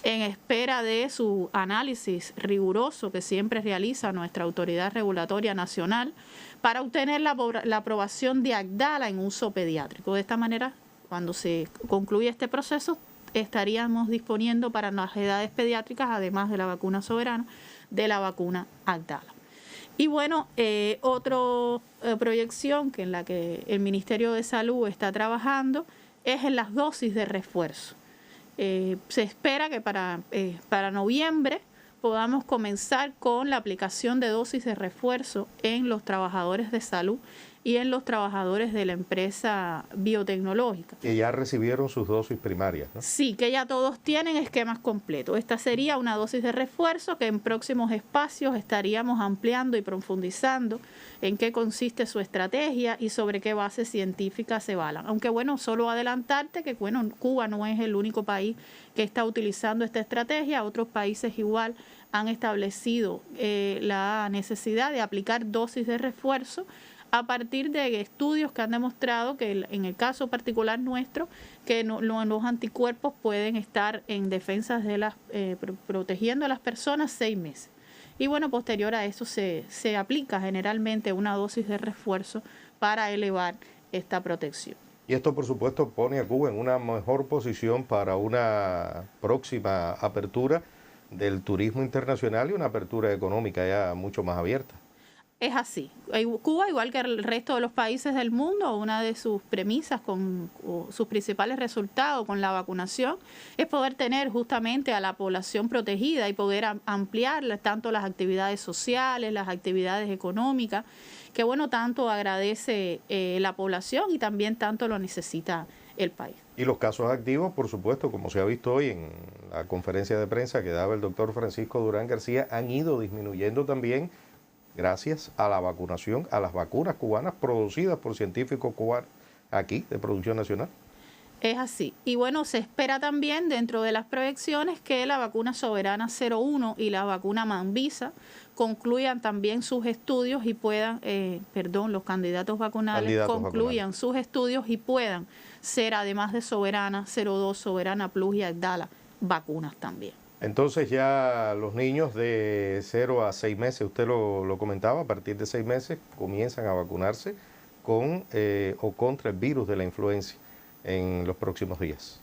en espera de su análisis riguroso que siempre realiza nuestra autoridad regulatoria nacional para obtener la aprobación de Abdala en uso pediátrico. De esta manera, cuando se concluya este proceso, estaríamos disponiendo para las edades pediátricas, además de la vacuna soberana, de la vacuna Abdala. Y bueno, otra proyección en la que el Ministerio de Salud está trabajando es en las dosis de refuerzo. Se espera que para noviembre podamos comenzar con la aplicación de dosis de refuerzo en los trabajadores de salud y en los trabajadores de la empresa biotecnológica. Que ya recibieron sus dosis primarias, ¿no? Sí, que ya todos tienen esquemas completos. Esta sería una dosis de refuerzo que en próximos espacios estaríamos ampliando y profundizando en qué consiste su estrategia y sobre qué bases científicas se balan. Aunque bueno, solo adelantarte que bueno, Cuba no es el único país que está utilizando esta estrategia. Otros países igual han establecido la necesidad de aplicar dosis de refuerzo a partir de estudios que han demostrado que en el caso particular nuestro, que los anticuerpos pueden estar en defensas de protegiendo a las personas 6 meses. Y bueno, posterior a eso se aplica generalmente una dosis de refuerzo para elevar esta protección. Y esto, por supuesto, pone a Cuba en una mejor posición para una próxima apertura del turismo internacional y una apertura económica ya mucho más abierta. Es así. Cuba, igual que el resto de los países del mundo, una de sus premisas con sus principales resultados con la vacunación es poder tener justamente a la población protegida y poder ampliar tanto las actividades sociales, las actividades económicas, que bueno, tanto agradece la población y también tanto lo necesita el país. Y los casos activos, por supuesto, como se ha visto hoy en la conferencia de prensa que daba el doctor Francisco Durán García, han ido disminuyendo también gracias a la vacunación, a las vacunas cubanas producidas por científicos cubanos aquí, de producción nacional. Es así. Y bueno, se espera también dentro de las proyecciones que la vacuna Soberana 01 y la vacuna Manvisa concluyan también sus estudios y puedan, los candidatos vacunales concluyan sus estudios y puedan ser, además de Soberana 02, Soberana Plus y Abdala, vacunas también. Entonces ya los niños de 0 a 6 meses, usted lo comentaba, a partir de 6 meses comienzan a vacunarse con o contra el virus de la influenza en los próximos días.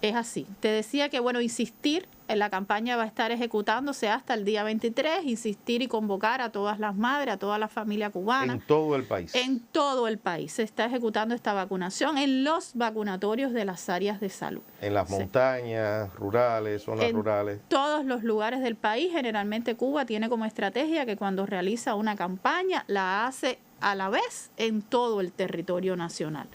Es así. Te decía que, bueno, insistir, en la campaña va a estar ejecutándose hasta el día 23, insistir y convocar a todas las madres, a toda la familia cubana. En todo el país. En todo el país se está ejecutando esta vacunación en los vacunatorios de las áreas de salud. En las montañas rurales, zonas rurales. En todos los lugares del país. Generalmente Cuba tiene como estrategia que cuando realiza una campaña la hace a la vez en todo el territorio nacional,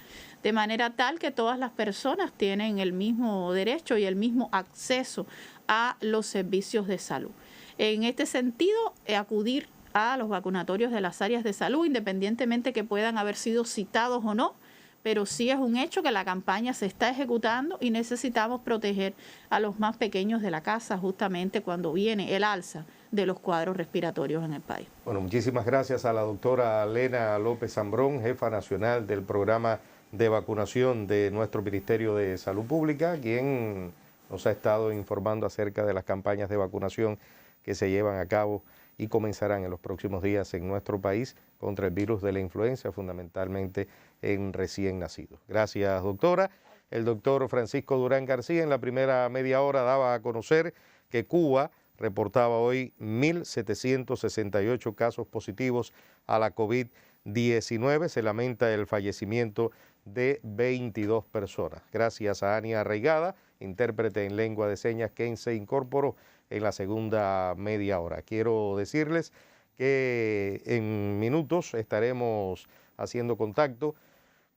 de manera tal que todas las personas tienen el mismo derecho y el mismo acceso a los servicios de salud. En este sentido, acudir a los vacunatorios de las áreas de salud, independientemente que puedan haber sido citados o no, pero sí es un hecho que la campaña se está ejecutando y necesitamos proteger a los más pequeños de la casa justamente cuando viene el alza de los cuadros respiratorios en el país. Bueno, muchísimas gracias a la doctora Lena López Zambrón, jefa nacional del programa de vacunación de nuestro Ministerio de Salud Pública, quien nos ha estado informando acerca de las campañas de vacunación que se llevan a cabo y comenzarán en los próximos días en nuestro país contra el virus de la influenza, fundamentalmente en recién nacidos. Gracias, doctora. El doctor Francisco Durán García en la primera media hora daba a conocer que Cuba reportaba hoy 1.768 casos positivos a la COVID-19. Se lamenta el fallecimiento de 22 personas. Gracias a Ania Arraigada, intérprete en lengua de señas, quien se incorporó en la segunda media hora. Quiero decirles que en minutos estaremos haciendo contacto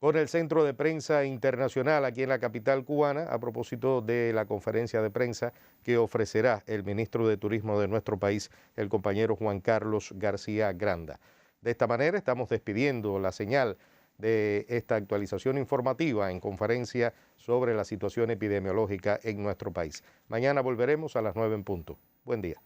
con el Centro de Prensa Internacional aquí en la capital cubana a propósito de la conferencia de prensa que ofrecerá el ministro de Turismo de nuestro país, el compañero Juan Carlos García Granda. De esta manera estamos despidiendo la señal de esta actualización informativa en conferencia sobre la situación epidemiológica en nuestro país. Mañana volveremos a las 9 en punto. Buen día.